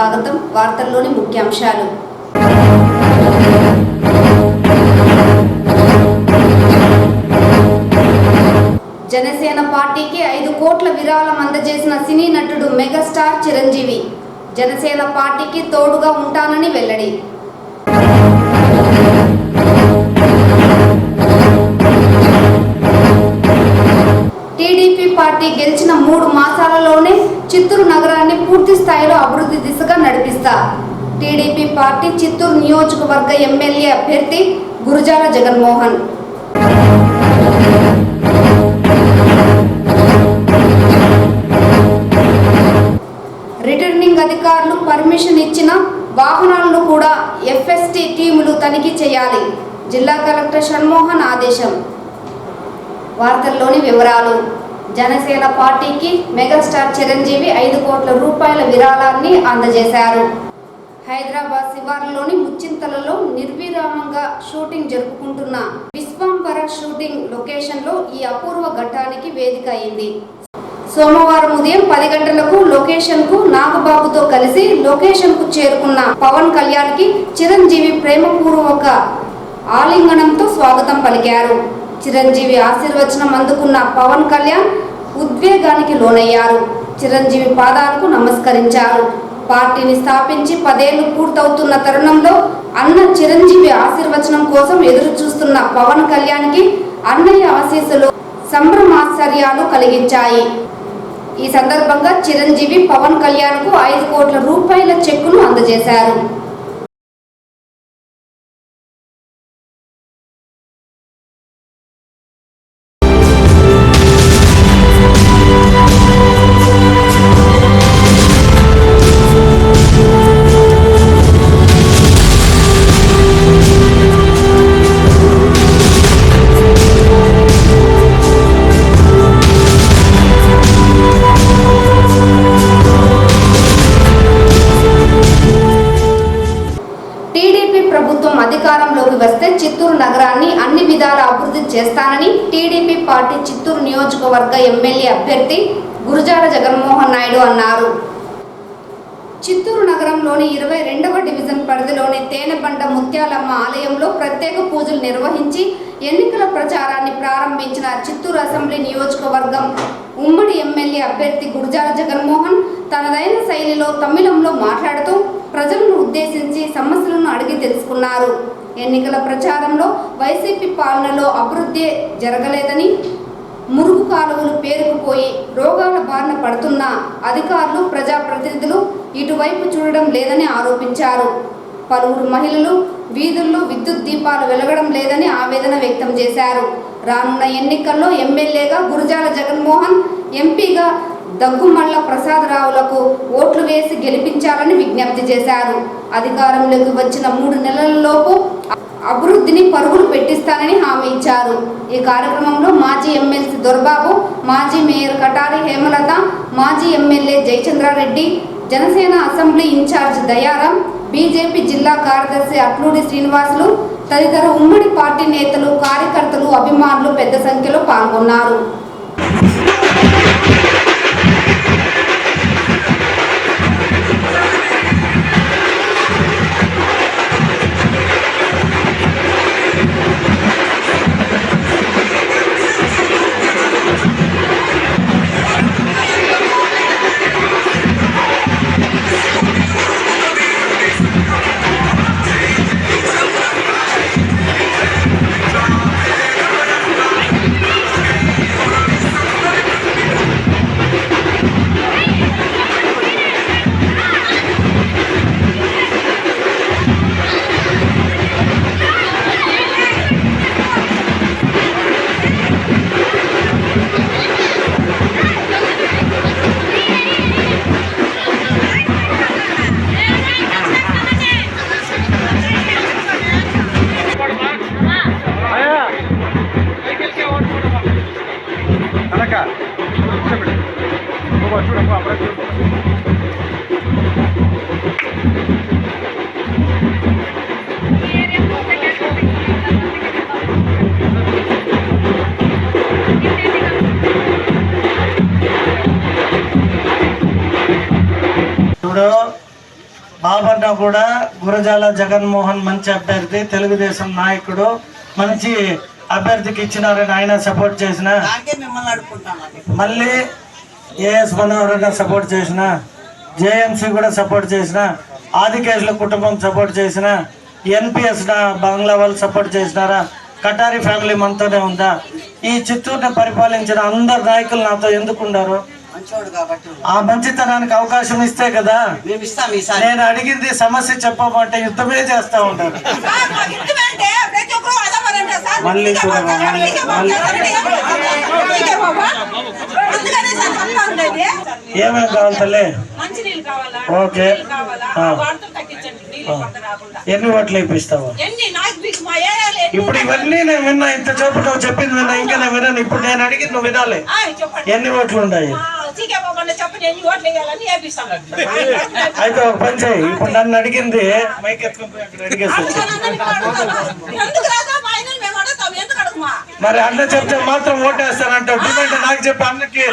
స్వాగతం. వార్తల్లోని ముఖ్యాంశాలు. జనసేన పార్టీకి 5 కోట్ల విరాళం అందజేసిన సినీ నటుడు మెగాస్టార్ చిరంజీవి జనసేన పార్టీకి తోడుగా ఉంటానని వెల్లడి. టీడీపీ పార్టీ గెలిచిన 3 మాసాలలోనే చిత్తూరు నగరాన్ని పూర్తి స్థాయిలో అభివృద్ధి దిశగా నడిపిస్తా. టీడీపీ పార్టీ చిత్తూరు నియోజకవర్గ ఎమ్మెల్యే అభ్యర్థి గురజాల జగన్మోహన్. రిటర్నింగ్ అధికారులు పర్మిషన్ ఇచ్చిన వాహనాలను కూడా ఎఫ్ఎస్టీ టీములు తనిఖీ చేయాలి. జిల్లా కలెక్టర్ షణ్మోహన్ ఆదేశం. వార్తల్లోని వివరాలు. జనసేన పార్టీకి మెగాస్టార్ చిరంజీవి 5 కోట్ల రూపాయల విరాళాన్ని అందజేశారు. హైదరాబాద్ శివార్లలోని ముచ్చింతలలో నిర్విరామంగా షూటింగ్ జరుపుకుంటున్న విశ్వంబర షూటింగ్ లొకేషన్లో ఈ అపూర్వ ఘట్టానికి వేదిక అయింది. సోమవారం ఉదయం 10 గంటలకు లొకేషన్కు నాగబాబుతో కలిసి లొకేషన్కు చేరుకున్న పవన్ కళ్యాణ్కి చిరంజీవి ప్రేమపూర్వక ఆలింగనంతో స్వాగతం పలికారు. చిరంజీవి ఆశీర్వచనం అందుకున్న పవన్ కళ్యాణ్ ఉద్వేగానికి లోనయ్యారు. చిరంజీవి పాదాలకు నమస్కరించారు. పార్టీని స్థాపించి 10 ఏళ్లు పూర్తవుతున్న తరుణంలో అన్న చిరంజీవి ఆశీర్వచనం కోసం ఎదురు చూస్తున్న పవన్ కళ్యాణ్కి అన్నయ్య ఆశీస్సులు సంభ్రమాశ్చర్యాలు కలిగించాయి. ఈ సందర్భంగా చిరంజీవి పవన్ కళ్యాణ్కు 5 కోట్ల రూపాయల చెక్కును అందజేశారు. ప్రభుత్వం అధికారంలోకి వస్తే చిత్తూరు నగరాన్ని అన్ని విధాల అభివృద్ధి చేస్తానని టీడీపీ పార్టీ చిత్తూరు నియోజకవర్గ ఎమ్మెల్యే అభ్యర్థి గురజాల జగన్మోహన్ నాయుడు అన్నారు. చిత్తూరు నగరంలోని 22వ డివిజన్ పరిధిలోని తేనెబండ ముత్యాలమ్మ ఆలయంలో ప్రత్యేక పూజలు నిర్వహించి ఎన్నికల ప్రచారాన్ని ప్రారంభించిన చిత్తూరు అసెంబ్లీ నియోజకవర్గం ఉమ్మడి ఎమ్మెల్యే అభ్యర్థి గురజాల జగన్మోహన్ తనదైన శైలిలో తమిళంలో మాట్లాడుతూ ప్రజలను ఉద్దేశించి సమస్యలను అడిగి తెలుసుకున్నారు. ఎన్నికల ప్రచారంలో వైసీపీ పాలనలో అభివృద్ధి జరగలేదని, మురుగు కాలువలు పేరుకుపోయి రోగాల బారిన పడుతున్న అధికారులు ప్రజాప్రతినిధులు ఇటువైపు చూడడం లేదని ఆరోపించారు. పలువురు మహిళలు వీధుల్లో విద్యుత్ దీపాలు వెలగడం లేదని ఆవేదన వ్యక్తం చేశారు. రానున్న ఎన్నికల్లో ఎమ్మెల్యేగా గురజాల జగన్మోహన్, ఎంపీగా దగ్గుమల్ల ప్రసాదరావులకు ఓట్లు వేసి గెలిపించాలని విజ్ఞప్తి చేశారు. అధికారంలోకి వచ్చిన 3 నెలలలోపు అభివృద్ధిని పరుగులు పెట్టిస్తానని హామీ ఇచ్చారు. ఈ కార్యక్రమంలో మాజీ ఎమ్మెల్సీ దొరబాబు, మాజీ మేయర్ కటారి హేమలత, మాజీ MLA Jayachandra Reddy, Janasena assembly in-charge Dayaram, BJP జిల్లా కార్యదర్శి అట్లూరి శ్రీనివాసులు తదితర ఉమ్మడి పార్టీ నేతలు, కార్యకర్తలు, అభిమానులు పెద్ద సంఖ్యలో పాల్గొన్నారు. కూడా గురజాల జగన్మోహన్ మంచి అభ్యర్థి, తెలుగుదేశం నాయకుడు, మంచి అభ్యర్థికి ఇచ్చినారని ఆయన సపోర్ట్ చేసిన, మళ్ళీ ఏఎస్ మనోహర్ సపోర్ట్ చేసిన, జేఎంసీ కూడా సపోర్ట్ చేసిన, ఆదికేశుల కుటుంబం సపోర్ట్ చేసిన, ఎన్పిఎస్ బంగ్లా వాళ్ళు సపోర్ట్ చేసినారా? కటారి ఫ్యామిలీ మనతోనే ఉందా? ఈ చిత్తూరుని పరిపాలించిన అందరు నాయకులు నాతో ఎందుకున్నారు? ఆ మంచితనానికి అవకాశం ఇస్తే కదా. నేను అడిగింది సమస్య చెప్పమంటే యుద్ధమే చేస్తా ఉంటారు. మళ్ళీ ఏమేమి కావాలి తల్లి? ఓకే, ఎన్ని ఓట్లు ఇప్పిస్తావు? ఇప్పుడు ఇవన్నీ నేను విన్నా, ఇంత చూపు చెప్పింది విన్నా, ఇంకా నేను విన్నాను. ఇప్పుడు నేను అడిగింది నువ్వు వినాలి. ఎన్ని ఓట్లు ఉన్నాయి? అయితే ఒక పని చేయి, ఇప్పుడు నన్ను అడిగింది మైక్ ఎత్తుకుని అక్కడ అడిగేసి మరి అన్న చెప్తే మాత్రం ఓటేస్తానంటావు. డిమాండ్ నాకు చెప్పి అన్నకి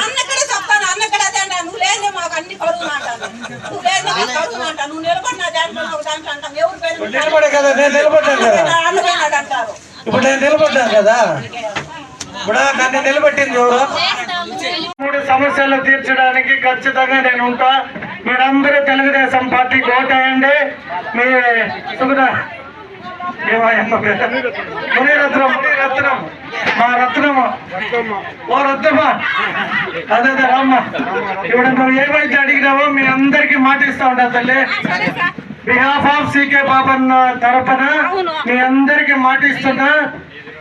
నిలబడే కదా, నేను నిలబడ్డాను కదా. ఇప్పుడు నేను నిలబడ్డాను కదా. ఇప్పుడు నన్ను నిలబెట్టింది ఎవరు? 3 సమస్యలు తీర్చడానికి ఖచ్చితంగా నేను ఉంటా. మీరందరూ తెలుగుదేశం పార్టీకి ఓటేయండి. మీ మునిరత్నం మా రత్నము, ఓ రత్నమా, అదే రామ్మ. ఇప్పుడు నువ్వు ఏమైతే అడిగినావో మీ అందరికీ మాటిస్తా ఉంటా తల్లి. బిహాఫ్ ఆఫ్ సీకే బాబన్ తరఫున మీ అందరికి మాటిస్తున్నా.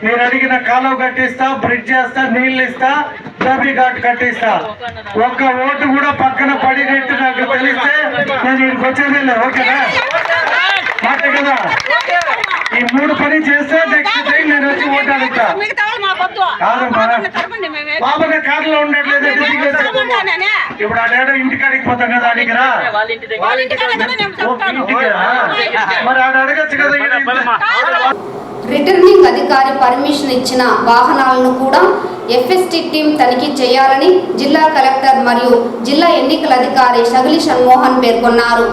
మీరు అడిగిన కాలువ కట్టిస్తా, బ్రిడ్జ్ చేస్తా, నీళ్ళు ఇస్తా, డబ్బీ ఘాట్ కట్టిస్తా. ఒక్క ఓటు కూడా పక్కన పడినట్టు నాకు తెలిస్తే నేను ఇక్కడికి వచ్చేది లేదు. ఓకేనా? మాట కదా. ఈ 3 పని చేస్తే నెక్స్ట్ టైం నేను వచ్చి ఓటు అడుగుతా. బాబునే కారులో ఉండట్లేదు. ఇప్పుడు ఆడేడో ఇంటికాడికి పోతాం కదా, అడిగిరా మరి ఆడ అడగచ్చు కదా. రిటర్నింగ్ అధికారి పర్మిషన్ ఇచ్చిన వాహనాలను కూడా ఎఫ్ఎస్టీ టీం తనిఖీ చేయాలని జిల్లా కలెక్టర్ మరియు జిల్లా ఎన్నికల అధికారి షగిలి షణ్మోహన్ పేర్కొన్నారు.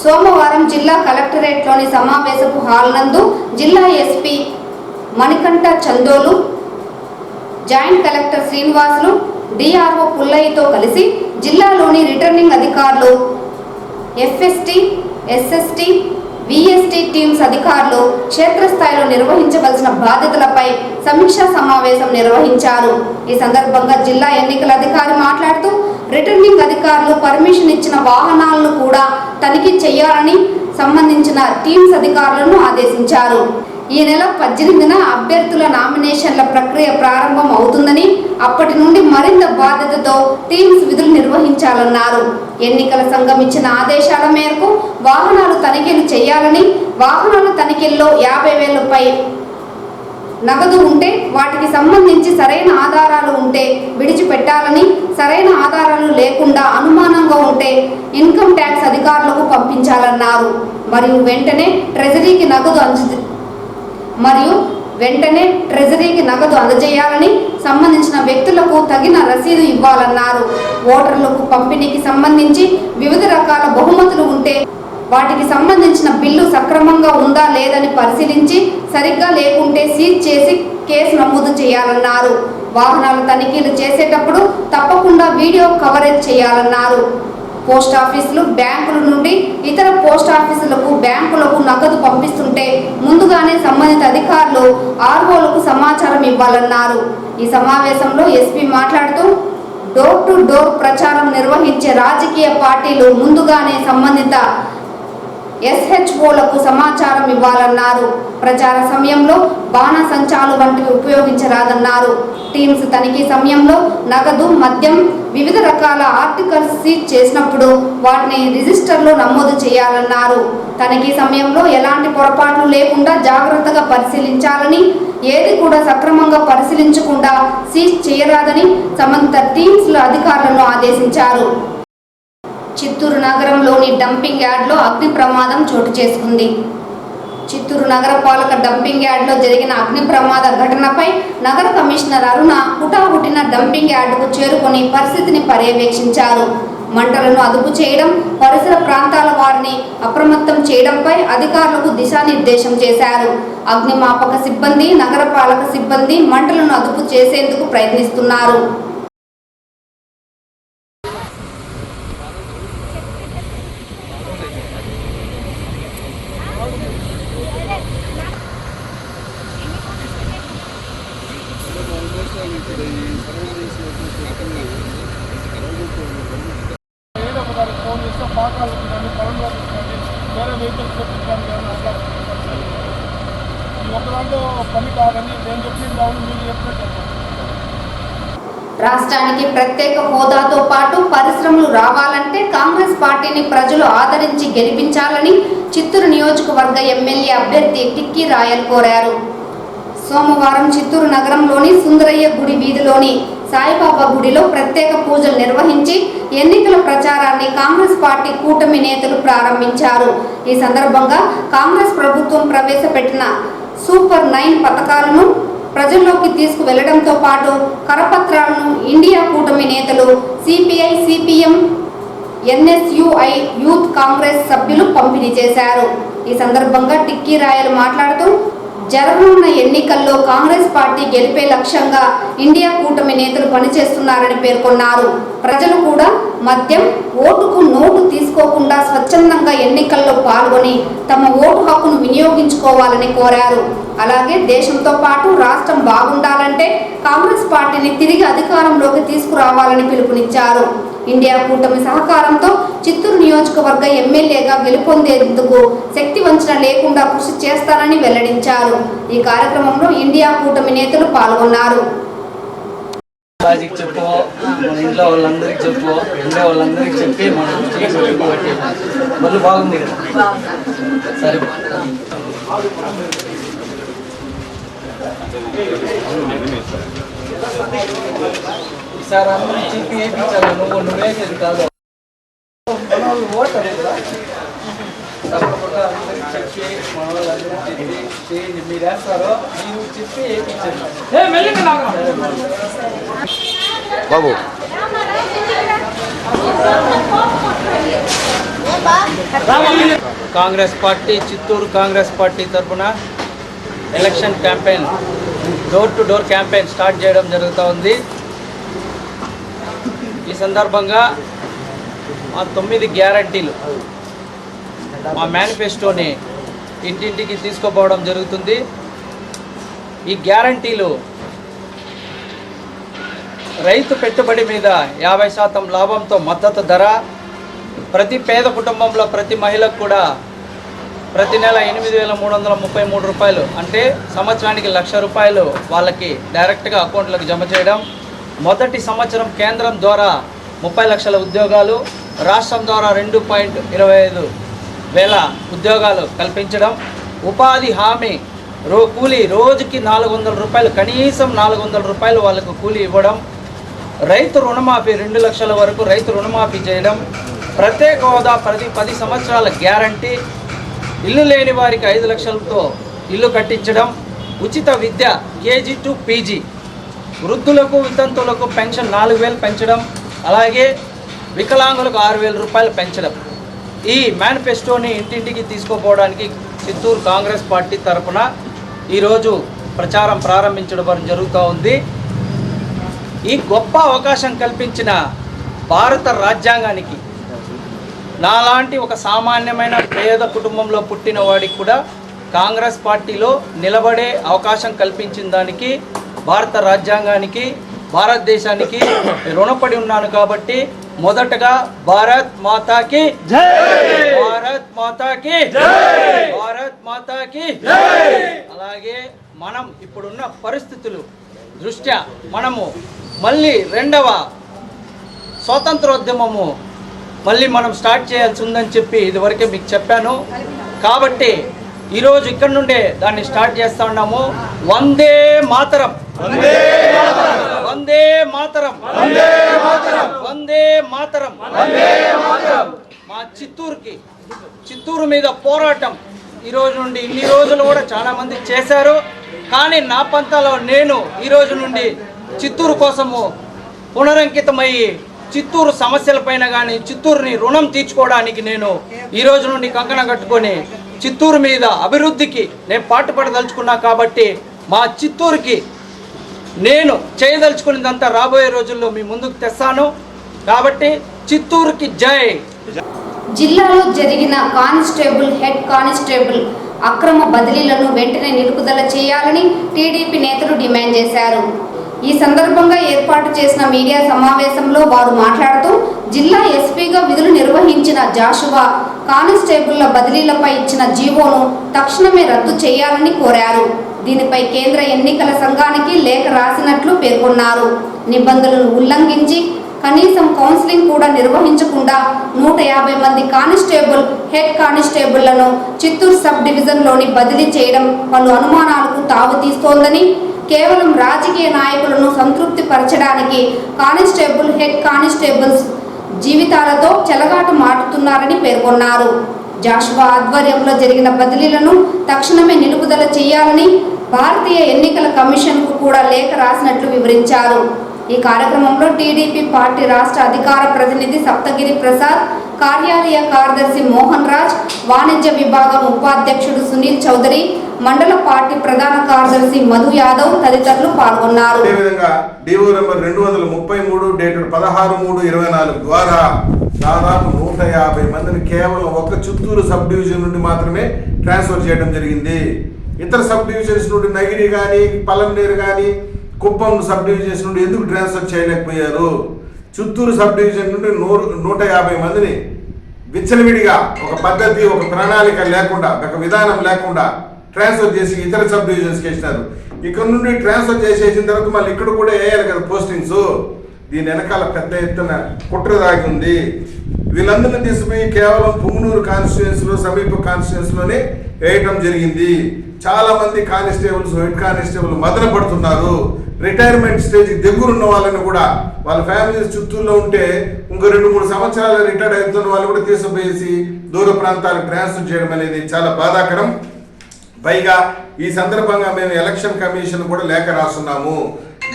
సోమవారం జిల్లా కలెక్టరేట్లోని సమావేశపు హాల్ నందు జిల్లా SP Manikanta Chandolu, joint collector Srinivasulu, DRO పుల్లయ్యతో కలిసి జిల్లాలోని రిటర్నింగ్ అధికారులు, ఎఫ్ఎస్టీ, ఎస్ఎస్టీ, విఎస్టీ టీమ్స్ అధికారులు క్షేత్రస్థాయిలో నిర్వహించవలసిన బాధ్యతలపై సమీక్షా సమావేశం నిర్వహించారు. ఈ సందర్భంగా జిల్లా ఎన్నికల అధికారి మాట్లాడుతూ రిటర్నింగ్ అధికారులు పర్మిషన్ ఇచ్చిన వాహనాలను కూడా తనిఖీ చేయాలని సంబంధించిన టీమ్స్ అధికారులను ఆదేశించారు. ఈ నెల 18న అభ్యర్థుల నామినేషన్ల ప్రక్రియ ప్రారంభం అవుతుందని, అప్పటి నుండి మరింత బాధ్యతతో టీమ్స్ విధులు నిర్వహించాలన్నారు. ఎన్నికల సంఘం ఇచ్చిన ఆదేశాల మేరకు వాహనాలు తనిఖీలు చేయాలని, వాహనాల తనిఖీల్లో 50,000 పై నగదు ఉంటే వాటికి సంబంధించి సరైన ఆధారాలు ఉంటే విడిచిపెట్టాలని, సరైన ఆధారాలు లేకుండా అనుమానంగా ఉంటే ఇన్కమ్ ట్యాక్స్ అధికారులకు పంపించాలన్నారు. మరియు వెంటనే ట్రెజరీకి నగదు అందజేయాలని, సంబంధించిన వ్యక్తులకు తగిన రసీదు ఇవ్వాలన్నారు. ఓటర్లకు పంపిణీకి సంబంధించి వివిధ రకాల బహుమతులు ఉంటే వాటికి సంబంధించిన బిల్లు సక్రమంగా ఉందా లేదని పరిశీలించి సరిగ్గా లేకుంటే సీజ్ చేసి కేసు నమోదు చేయాలన్నారు. వాహనాల తనిఖీలు చేసేటప్పుడు తప్పకుండా వీడియో కవరేజ్ చేయాలన్నారు. పోస్ట్ ఆఫీసులు, బ్యాంకుల నుండి ఇతర పోస్ట్ ఆఫీసులకు, బ్యాంకులకు నగదు పంపిస్తుంటే ముందుగానే సంబంధిత అధికారులు ఆర్ఓలకు సమాచారం ఇవ్వాలన్నారు. ఈ సమావేశంలో ఎస్పీ మాట్లాడుతూ డోర్ టు డోర్ ప్రచారం నిర్వహించే రాజకీయ పార్టీలు ముందుగానే సంబంధిత SHOలకు సమాచారం ఇవ్వాలన్నారు. ప్రచార సమయంలో బాణసంచాలు వంటివి ఉపయోగించరాదన్నారు. టీమ్స్ తనిఖీ సమయంలో నగదు, మద్యం, వివిధ రకాల ఆర్టికల్స్ సీజ్ చేసినప్పుడు వాటిని రిజిస్టర్లో నమోదు చేయాలన్నారు. తనిఖీ సమయంలో ఎలాంటి పొరపాట్లు లేకుండా జాగ్రత్తగా పరిశీలించాలని, ఏది కూడా సక్రమంగా పరిశీలించకుండా సీజ్ చేయరాదని సంబంధిత టీమ్స్ అధికారులను ఆదేశించారు. చిత్తూరు నగరంలోని డంపింగ్ యార్డ్లో అగ్ని ప్రమాదం చోటు చేసుకుంది. చిత్తూరు నగరపాలక డంపింగ్ యార్డ్లో జరిగిన అగ్ని ప్రమాద ఘటనపై నగర కమిషనర్ అరుణ హుటాహుటిన డంపింగ్ యార్డుకు చేరుకొని పరిస్థితిని పర్యవేక్షించారు. మంటలను అదుపు చేయడం, పరిసర ప్రాంతాల వారిని అప్రమత్తం చేయడంపై అధికారులకు దిశానిర్దేశం చేశారు. అగ్నిమాపక సిబ్బంది, నగరపాలక సిబ్బంది మంటలను అదుపు చేసేందుకు ప్రయత్నిస్తున్నారు. రాష్ట్రానికి ప్రత్యేక హోదాతో పాటు పరిశ్రమలు రావాలంటే కాంగ్రెస్ పార్టీని ప్రజలు ఆదరించి గెలిపించాలని చిత్తూరు నియోజకవర్గ ఎమ్మెల్యే అభ్యర్థి టిక్కీ రాయల్ కోరారు. సోమవారం చిత్తూరు నగరంలోని సుందరయ్య గుడి వీధిలోని సాయిబాబా గుడిలో ప్రత్యేక పూజలు నిర్వహించి ఎన్నికల ప్రచారాన్ని కాంగ్రెస్ పార్టీ కూటమి నేతలు ప్రారంభించారు. ఈ సందర్భంగా కాంగ్రెస్ ప్రభుత్వం ప్రవేశపెట్టిన సూపర్ 9 పథకాలను ప్రజల్లోకి తీసుకువెళ్లడంతో పాటు కరపత్రాలను ఇండియా కూటమి నేతలు CPI, CPM, NSUI, youth Congress సభ్యులు పంపిణీ చేశారు. ఈ సందర్భంగా టిక్కీ రాయల్ మాట్లాడుతూ జరగనున్న ఎన్నికల్లో కాంగ్రెస్ పార్టీ గెలిపే లక్ష్యంగా ఇండియా కూటమి నేతలు పనిచేస్తున్నారని పేర్కొన్నారు. ప్రజలు కూడా మద్యం, ఓటుకు నోటు తీసుకోకుండా స్వచ్ఛందంగా ఎన్నికల్లో పాల్గొని తమ ఓటు హక్కును వినియోగించుకోవాలని కోరారు. అలాగే దేశంతో పాటు రాష్ట్రం బాగుండాలంటే కాంగ్రెస్ పార్టీని తిరిగి అధికారంలోకి తీసుకురావాలని పిలుపునిచ్చారు. ఇండియా కూటమి సహకారంతో చిత్తూరు నియోజకవర్గ ఎమ్మెల్యేగా గెలుపొందేందుకు శక్తి వంచన లేకుండా కృషి చేస్తానని వెల్లడించారు. ఈ కార్యక్రమంలో ఇండియా కూటమి నేతలు పాల్గొన్నారు. చెప్పు, మన ఇంట్లో వాళ్ళందరికీ చెప్పు, ఉండే వాళ్ళందరికీ చెప్పి మనం బట్టి మళ్ళీ బాగుంది కదా. సరే ఈసారి అందరూ చెప్పి వేయించాలి. నువ్వేసేది కాదు, ఓటర్ తప్పకుండా అందరికి చెప్పి మన వాళ్ళందరికీ చెప్పి చేయండి. మీరు వేస్తారో మీరు చెప్పి వేయించండి బాబు. కాంగ్రెస్ పార్టీ, చిత్తూరు కాంగ్రెస్ పార్టీ తరఫున election campaign, door to door campaign start చేయడం జరుగుతూ ఉంది. ఈ సందర్భంగా మా 9 గ్యారంటీలు, మా మేనిఫెస్టోని ఇంటింటికి తీసుకుపోవడం జరుగుతుంది. ఈ గ్యారంటీలు రైతు పెట్టుబడి మీద 50% లాభంతో మద్దతు ధర, ప్రతి పేద కుటుంబంలో ప్రతి మహిళకు కూడా ప్రతి నెల 8,333 రూపాయలు, అంటే సంవత్సరానికి 1,00,000 రూపాయలు వాళ్ళకి డైరెక్ట్గా అకౌంట్లకు జమ చేయడం. మొదటి సంవత్సరం కేంద్రం ద్వారా 30 లక్షల ఉద్యోగాలు, రాష్ట్రం ద్వారా 2.25 వేల ఉద్యోగాలు కల్పించడం. ఉపాధి హామీ కూలీ రోజుకి 400 రూపాయలు, కనీసం 400 రూపాయలు వాళ్ళకు కూలీ ఇవ్వడం. రైతు రుణమాఫీ 2 లక్షల వరకు రైతు రుణమాఫీ చేయడం. ప్రత్యేక హోదా 10 సంవత్సరాల గ్యారంటీ. ఇల్లు లేని వారికి 5 లక్షలతో ఇల్లు కట్టించడం. ఉచిత విద్య కేజీ టు పీజీ. వృద్ధులకు, వితంతువులకు పెన్షన్ 4,000 పెంచడం. అలాగే వికలాంగులకు 6,000 రూపాయలు పెంచడం. ఈ మేనిఫెస్టోని ఇంటింటికి తీసుకుపోవడానికి చిత్తూరు కాంగ్రెస్ పార్టీ తరఫున ఈరోజు ప్రచారం ప్రారంభించడం జరుగుతూ ఉంది. ఈ గొప్ప అవకాశం కల్పించిన భారత రాజ్యాంగానికి, నాలాంటి ఒక సామాన్యమైన పేద కుటుంబంలో పుట్టిన వాడికి కూడా కాంగ్రెస్ పార్టీలో నిలబడే అవకాశం కల్పించిన దానికి, భారత రాజ్యాంగానికి, భారతదేశానికి రుణపడి ఉన్నాను. కాబట్టి మొదటగా భారత్ మాతాకి జై, భారత్ మాతాకి జై, భారత్ మాతాకి జై. అలాగే మనం ఇప్పుడున్న పరిస్థితులు దృష్ట్యా మనము మళ్ళీ 2వ స్వాతంత్రోద్యమము మళ్ళీ మనం స్టార్ట్ చేయాల్సి ఉందని చెప్పి ఇదివరకే మీకు చెప్పాను. కాబట్టి ఈరోజు ఇక్కడ నుండే దాన్ని స్టార్ట్ చేస్తూ ఉన్నాము. వందే మాతరం, వందే మాతరం, వందే మాతరం, వందే మాతరం, వందే మాతరం. మా చిత్తూరు మీద పోరాటం ఈరోజు నుండి, ఇన్ని రోజులు కూడా చాలా మంది చేశారు. కానీ నా పంతాలో నేను ఈరోజు నుండి చిత్తూరు కోసము పునరంకితమయ్యి చిత్తూరు సమస్యలపైన కానీ చిత్తూరుని రుణం తీర్చుకోవడానికి నేను ఈ రోజు నుండి కంకణం కట్టుకొని చిత్తూరు మీద అభివృద్ధికి నేను పాటుపడదలుచుకున్నా కాబట్టి మా చిత్తూరుకి నేను చేయదలుచుకున్నదంతా రాబోయే రోజుల్లో మీ ముందుకు తెస్తాను. కాబట్టి చిత్తూరుకి జై. జిల్లాలో జరిగిన కానిస్టేబుల్ హెడ్ కానిస్టేబుల్ అక్రమ బదిలీలను వెంటనే నిలుపుదల చేయాలని టీడీపీ నేతలు డిమాండ్ చేశారు. ఈ సందర్భంగా ఏర్పాటు చేసిన మీడియా సమావేశంలో వారు మాట్లాడుతూ జిల్లా ఎస్పీగా విధులు నిర్వహించిన జాషువా కానిస్టేబుళ్ల బదిలీలపై ఇచ్చిన జీవోను తక్షణమే రద్దు చేయాలని కోరారు. దీనిపై కేంద్ర ఎన్నికల సంఘానికి లేఖ రాసినట్లు పేర్కొన్నారు. నిబంధనలను ఉల్లంఘించి కనీసం కౌన్సిలింగ్ కూడా నిర్వహించకుండా 150 మంది కానిస్టేబుల్ హెడ్ కానిస్టేబుళ్లను చిత్తూరు సబ్ డివిజన్లోని బదిలీ చేయడం పలు అనుమానాలకు తావుతీస్తోందని, కేవలం రాజకీయ నాయకులను సంతృప్తి పరచడానికి కానిస్టేబుల్ హెడ్ కానిస్టేబుల్స్ జీవితాలతో చెలగాటు మాటుతున్నారని పేర్కొన్నారు. జాషువా ఆధ్వర్యంలో జరిగిన బదిలీలను తక్షణమే నిలుపుదల చేయాలని భారతీయ ఎన్నికల కమిషన్కు కూడా లేఖ రాసినట్లు వివరించారు. ఈ కార్యక్రమంలో టీడీపీ పార్టీ రాష్ట్ర అధికార ప్రతినిధి సప్తగిరి ప్రసాద్, కార్యాలయ కార్యదర్శి మోహన్ రాజ్, వాణిజ్య విభాగం ఉపాధ్యక్షుడు సునీల్ చౌదరి, మండల పార్టీ ప్రధాన కార్యదర్శి మధు యాదవ్ తదితరులు పాల్గొన్నారు. డిఓ నంబర్ 233 డేటెడ్ 16/3/24 ద్వారా దాదాపు 150 మందిని కేవలం ఒక చిత్తూరు సబ్ డివిజన్ నుండి మాత్రమే ట్రాన్స్ఫర్ చేయడం జరిగింది. ఇతర సబ్ డివిజన్స్ నుండి నగిరి కానీ, పలంనేరు కానీ, కుప్పం సబ్ డివిజన్స్ నుండి ఎందుకు ట్రాన్స్ఫర్ చేయలేకపోయారు? చిత్తూరు సబ్ డివిజన్ నుండి 150 మందిని విచ్చలవిడిగా ఒక పద్ధతి, ఒక ప్రణాళిక లేకుండా, ఒక విధానం లేకుండా ట్రాన్స్ఫర్ చేసి ఇతర సబ్ డివిజన్స్కి వేసినారు. ఇక్కడ నుండి ట్రాన్స్ఫర్ చేసేసిన తర్వాత మళ్ళీ ఇక్కడ కూడా వేయాలి కదా పోస్టింగ్స్. దీని వెనకాల పెద్ద ఎత్తున కుట్ర దాగి ఉంది. వీళ్ళందరినీ తీసుకుపోయి కేవలం పుంగనూరు కాన్స్టిట్యుయెన్సీలో, సమీప కాన్స్టిట్యుయెన్సీలోనే వేయటం జరిగింది. చాలా మంది కానిస్టేబుల్స్, హెడ్ కానిస్టేబుల్ మదన పడుతున్నారు. రిటైర్మెంట్ స్టేజ్ దగ్గరున్న వాళ్ళని కూడా, వాళ్ళ ఫ్యామిలీస్ చిత్తూరులో ఉంటే ఇంకో 2-3 సంవత్సరాలు రిటైర్డ్ అవుతున్న వాళ్ళు కూడా తీసుకుపోయేసి దూర ప్రాంతాలకు ట్రాన్స్ఫర్ చేయడం అనేది చాలా బాధాకరం. పైగా ఈ సందర్భంగా మేము ఎలక్షన్ కమిషన్ కూడా లేఖ రాస్తున్నాము.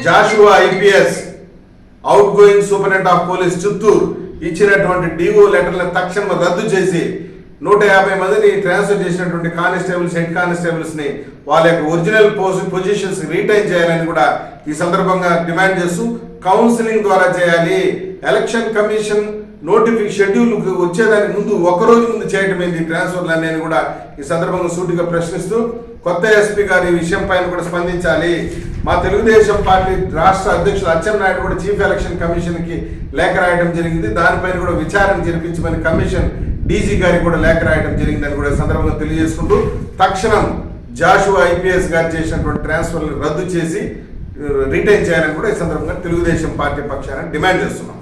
Joshua IPS out going superintendent of police Chittoor ఇచ్చినటువంటి డిఓ లెటర్లను తక్షణం రద్దు చేసి 150 మందిని ట్రాన్స్ఫర్ చేసినటువంటి కానిస్టేబుల్స్, హెడ్ కానిస్టేబుల్స్ని వాళ్ళ యొక్క ఒరిజినల్ పొజిషన్స్ రీటైన్ చేయాలని కూడా ఈ సందర్భంగా డిమాండ్ చేస్తూ కౌన్సిలింగ్ ద్వారా చేయాలి. ఎలక్షన్ కమిషన్ షెడ్యూల్ వచ్చేదానికి ముందు ఒకరోజు ముందు చేయటం ఏంది ట్రాన్స్ఫర్లు అనేది కూడా ఈ సందర్భంగా సూటిగా ప్రశ్నిస్తూ కొత్త ఎస్పీ గారు ఈ విషయం పైన కూడా స్పందించాలి. మా తెలుగుదేశం పార్టీ రాష్ట్ర అధ్యక్షులు అచ్చెన్నాయుడు కూడా చీఫ్ ఎలక్షన్ కమిషన్కి లేఖ రాయడం జరిగింది. దానిపైన కూడా విచారణ జరిపించమని కమిషన్ డీజీ గారికి కూడా లేఖ రాయడం జరిగిందని కూడా సందర్భంగా తెలియజేసుకుంటూ తక్షణం జాషువా ఐపీఎస్ గారు చేసినటువంటి ట్రాన్స్ఫర్లు రద్దు చేసి రిటైన్ చేయాలని కూడా ఈ సందర్భంగా తెలుగుదేశం పార్టీ పక్షాన డిమాండ్ చేస్తున్నాం.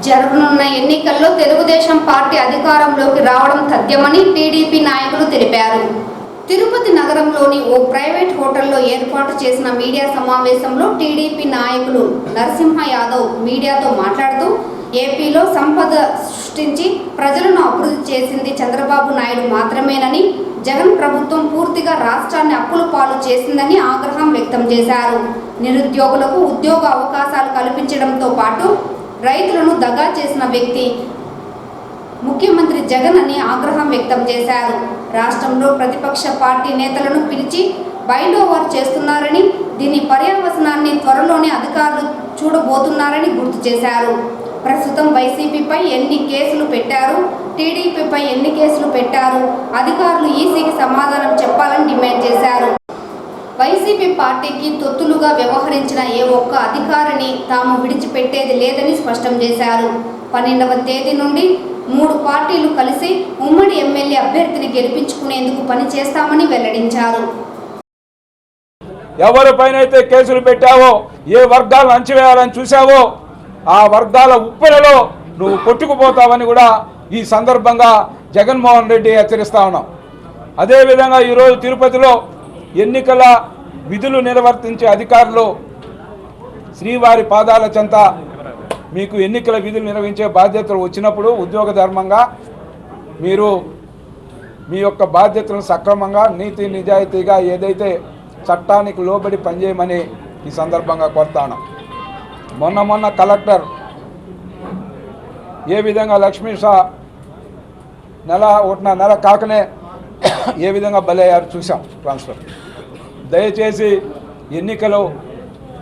జరగనున్న ఎన్నికల్లో తెలుగుదేశం పార్టీ అధికారంలోకి రావడం తథ్యమని టీడీపీ నాయకులు తెలిపారు. తిరుపతి నగరంలోని ఓ ప్రైవేట్ హోటల్లో ఏర్పాటు చేసిన మీడియా సమావేశంలో టీడీపీ నాయకులు నరసింహ యాదవ్ మీడియాతో మాట్లాడుతూ ఏపీలో సంపద సృష్టించి ప్రజలను అభివృద్ధి చేసింది చంద్రబాబు నాయుడు మాత్రమేనని, జగన్ ప్రభుత్వం పూర్తిగా రాష్ట్రాన్ని అప్పుల పాలు చేసిందని ఆగ్రహం వ్యక్తం చేశారు. నిరుద్యోగులకు ఉద్యోగ అవకాశాలు కల్పించడంతో పాటు రైతులను దగా చేసిన వ్యక్తి ముఖ్యమంత్రి జగన్ అని ఆగ్రహం వ్యక్తం చేశారు. రాష్ట్రంలో ప్రతిపక్ష పార్టీ నేతలను పిలిచి బైండ్ ఓవర్ చేస్తున్నారని, దీని పర్యవసానాన్ని త్వరలోనే అధికారులు చూడబోతున్నారని గుర్తు చేశారు. ప్రస్తుతం వైసీపీపై ఎన్ని కేసులు పెట్టారు, టీడీపీపై ఎన్ని కేసులు పెట్టారు, అధికారులు ఈసీకి సమాధానం చెప్పాలని డిమాండ్ చేశారు. వైసీపీ పార్టీకి తొత్తులుగా వ్యవహరించిన ఏ ఒక్క అధికారిని తాము విడిచిపెట్టేది లేదని స్పష్టం చేశారు. 12వ తేదీ నుండి 3 పార్టీలు కలిసి ఉమ్మడి ఎమ్మెల్యే అభ్యర్థిని గెలిపించుకునేందుకు పనిచేస్తామని వెల్లడించారు. ఎవరిపైనైతే కేసులు పెట్టావో, ఏ వర్గాలను అంచివేయాలని చూసావో ఆ వర్గాల ఉప్పెనలో నువ్వు కొట్టుకుపోతావని కూడా ఈ సందర్భంగా జగన్మోహన్ రెడ్డి హెచ్చరిస్తా ఉన్నాం. అదేవిధంగా ఈరోజు తిరుపతిలో ఎన్నికల విధులు నిర్వర్తించే అధికారులు శ్రీవారి పాదాల చెంత మీకు ఎన్నికల విధులు నిర్వహించే బాధ్యతలు వచ్చినప్పుడు ఉద్యోగ ధర్మంగా మీరు మీ యొక్క బాధ్యతలను సక్రమంగా నీతి నిజాయితీగా ఏదైతే చట్టానికి లోబడి పనిచేయమని ఈ సందర్భంగా కోరుతాను. మొన్న కలెక్టర్ ఏ విధంగా లక్ష్మీ షా నెల కాకనే ఏ విధంగా బలయ్యారు చూసాం ట్రాన్స్ఫర్. దయచేసి ఎన్నికలు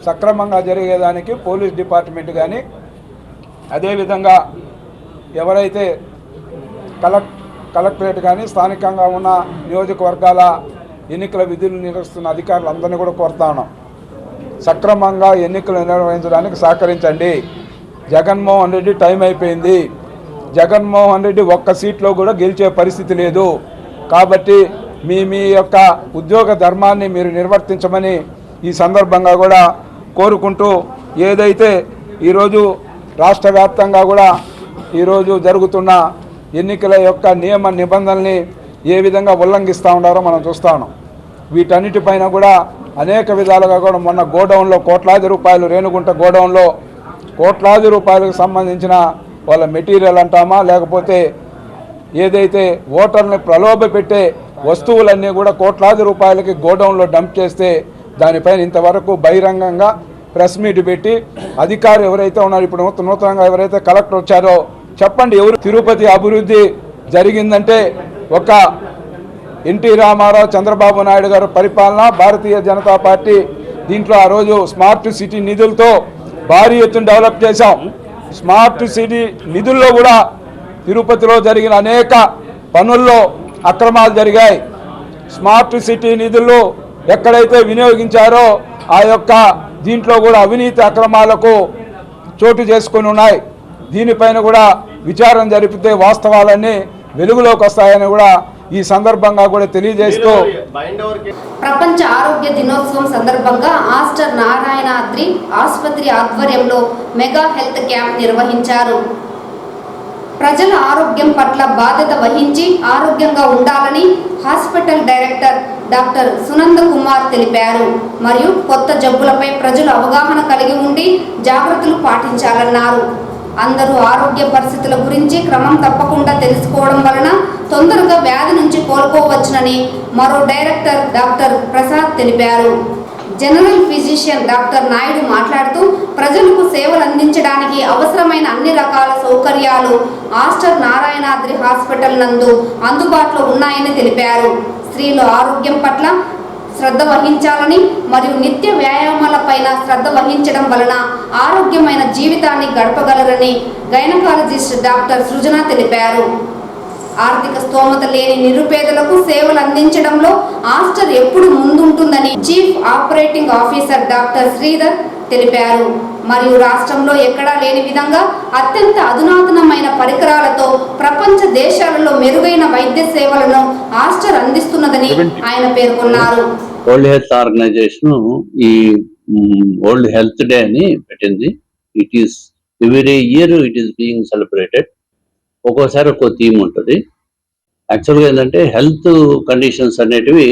సక్రమంగా జరిగేదానికి పోలీస్ డిపార్ట్మెంట్ కానీ అదేవిధంగా ఎవరైతే కలెక్టరేట్ కానీ స్థానికంగా ఉన్న నియోజకవర్గాల ఎన్నికల విధులు నిర్వహిస్తున్న అధికారులందరినీ కూడా కోరుతా ఉన్నాం, సక్రమంగా ఎన్నికలు నిర్వహించడానికి సహకరించండి. జగన్మోహన్ రెడ్డి టైం అయిపోయింది. జగన్మోహన్ రెడ్డి ఒక్క సీట్లో కూడా గెలిచే పరిస్థితి లేదు. కాబట్టి మీ యొక్క ఉద్యోగ ధర్మాన్ని మీరు నిర్వర్తించమని ఈ సందర్భంగా కూడా కోరుకుంటూ, ఏదైతే ఈరోజు రాష్ట్ర వ్యాప్తంగా కూడా ఈరోజు జరుగుతున్న ఎన్నికల యొక్క నియమ నిబంధనల్ని ఏ విధంగా ఉల్లంఘిస్తూ ఉన్నారో మనం చూస్తూ ఉన్నాం. వీటన్నిటిపైన కూడా అనేక విధాలుగా కూడా మొన్న గోడౌన్లో కోట్లాది రూపాయలు, రేణుగుంట గోడౌన్లో కోట్లాది రూపాయలకు సంబంధించిన వాళ్ళ మెటీరియల్ అంటామా, లేకపోతే ఏదైతే ఓటర్ని ప్రలోభపెట్టే వస్తువులన్నీ కూడా కోట్లాది రూపాయలకి గోడౌన్లో డంప్ చేస్తే దానిపైన ఇంతవరకు బహిరంగంగా ప్రెస్ మీట్ పెట్టి అధికారులు ఎవరైతే ఉన్నారో, ఇప్పుడు నూతనంగా ఎవరైతే కలెక్టర్ వచ్చారో చెప్పండి, ఎవరు తిరుపతి అభివృద్ధి జరిగిందంటే ఒక ఎన్టీ రామారావు, చంద్రబాబు నాయుడు గారు పరిపాలన, భారతీయ జనతా పార్టీ దీంట్లో ఆ రోజు స్మార్ట్ సిటీ నిధులతో భారీ ఎత్తున డెవలప్ చేశాం. స్మార్ట్ సిటీ నిధుల్లో కూడా తిరుపతిలో జరిగిన అనేక పనుల్లో అక్రమాలు జరిగాయి. స్మార్ట్ సిటీ నిధులు ఎక్కడైతే వినియోగించారో ఆ యొక్క దీంట్లో కూడా అవినీతి అక్రమాలకు చోటు చేసుకొని ఉన్నాయి. దీనిపైన కూడా విచారణ జరిపితే వాస్తవాలన్నీ వెలుగులోకి వస్తాయని కూడా ఈ సందర్భంగా కూడా తెలియజేస్తూ, ప్రపంచ ఆరోగ్య దినోత్సవం సందర్భంగా ఆస్టర్ నారాయణాద్రి ఆసుపత్రి ఆధ్వర్యంలో మెగా హెల్త్ క్యాంప్ నిర్వహించారు. ప్రజల ఆరోగ్యం పట్ల బాధ్యత వహించి ఆరోగ్యంగా ఉండాలని hospital director doctor Sunanda Kumar తెలిపారు. మరియు కొత్త జబ్బులపై ప్రజలు అవగాహన కలిగి ఉండి జాగ్రత్తలు పాటించాలన్నారు. అందరూ ఆరోగ్య పరిస్థితుల గురించి క్రమం తప్పకుండా తెలుసుకోవడం వలన తొందరగా వ్యాధి నుంచి కోలుకోవచ్చునని మరో డైరెక్టర్ డాక్టర్ ప్రసాద్ తెలిపారు. జనరల్ ఫిజిషియన్ డాక్టర్ నాయుడు మాట్లాడుతూ, ప్రజలకు సేవలు అందించడానికి అవసరమైన అన్ని రకాల సౌకర్యాలు ఆస్టర్ నారాయణాద్రి హాస్పిటల్ నందు అందుబాటులో ఉన్నాయని తెలిపారు. స్త్రీల ఆరోగ్యం పట్ల శ్రద్ధ వహించాలని మరియు నిత్య వ్యాయామాలపైన శ్రద్ధ వహించడం వలన ఆరోగ్యమైన జీవితాన్ని గడపగలరని గైనకాలజిస్ట్ డాక్టర్ సృజన తెలిపారు. ఆర్థిక స్తోమత లేని నిరుపేదలకు సేవలు అందించడంలో ఆస్టర్ ఎప్పుడు ముందుంటుందని chief operating officer doctor Sridhar తెలిపారు. మరియు రాష్ట్రంలో ఎక్కడా లేని విధంగా అత్యంత అధునాతనమైన పరికరాలతో ప్రపంచ దేశాలలో మెరుగైన వైద్య సేవలను ఆస్టర్ అందిస్తున్నదని ఆయన పేర్కొన్నారు. వరల్డ్ హెల్త్ ఆర్గనైజేషన్ ఈ వరల్డ్ హెల్త్ డే అని పెట్టింది. It is every year it is being celebrated. ఒక్కోసారి ఒక్కో థీమ్ ఉంటుంది. యాక్చువల్గా ఏంటంటే హెల్త్ కండిషన్స్ అనేటివి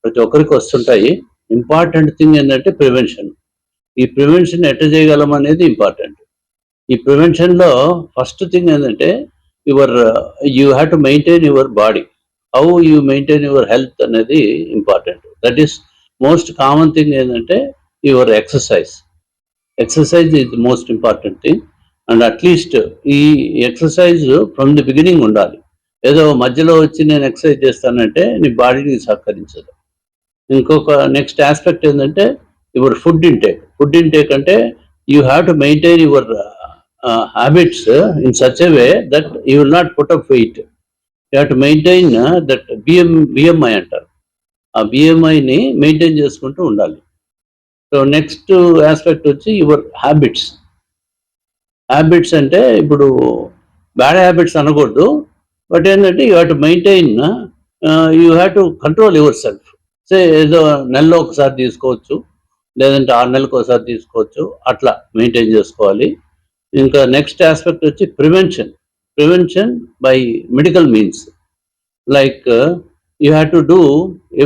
ప్రతి ఒక్కరికి వస్తుంటాయి. ఇంపార్టెంట్ థింగ్ ఏంటంటే ప్రివెన్షన్. ఈ ప్రివెన్షన్ ఎట్లా చేయగలం అనేది ఇంపార్టెంట్. ఈ ప్రివెన్షన్లో ఫస్ట్ థింగ్ ఏంటంటే you have to maintain your body. How you maintain your health అనేది important. That is most common thing ఏంటంటే your exercise. Exercise is the most important thing. And at least ఈ exercise from the beginning ఉండాలి. ఏదో మధ్యలో వచ్చి నేను exercise చేస్తానంటే నీ బాడీని సహకరించదు. ఇంకొక నెక్స్ట్ ఆస్పెక్ట్ ఏంటంటే your food intake. Food intake అంటే you have to maintain your habits in such a way that you will not put up weight. You have to maintain that BMI అంటారు. ఆ బిఎంఐని మెయింటైన్ చేసుకుంటూ ఉండాలి. So next aspect వచ్చి your habits. Habits అంటే ఇప్పుడు bad habits అనకూడదు, but ఏంటంటే you have to maintain, you have to control your self. Say ఏదో నెలలో ఒకసారి తీసుకోవచ్చు, లేదంటే 6 నెలలకు ఒకసారి తీసుకోవచ్చు, అట్లా మెయింటైన్ చేసుకోవాలి. ఇంకా నెక్స్ట్ ఆస్పెక్ట్ వచ్చి prevention. Prevention by medical means, like you have to do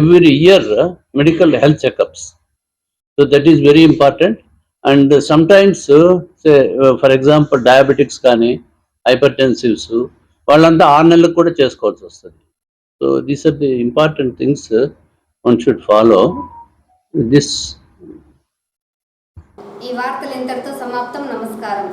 every year medical health checkups. So that is very important. And sometimes for example diabetics కానీ హైపర్టెన్సివ్స్ వాళ్ళంతా 6 నెలలకు కూడా చేసుకోవాల్సి వస్తుంది. So these are the important things one should follow this. ఈ వార్తలు ఇంతటితో సమాప్తం. నమస్కారం.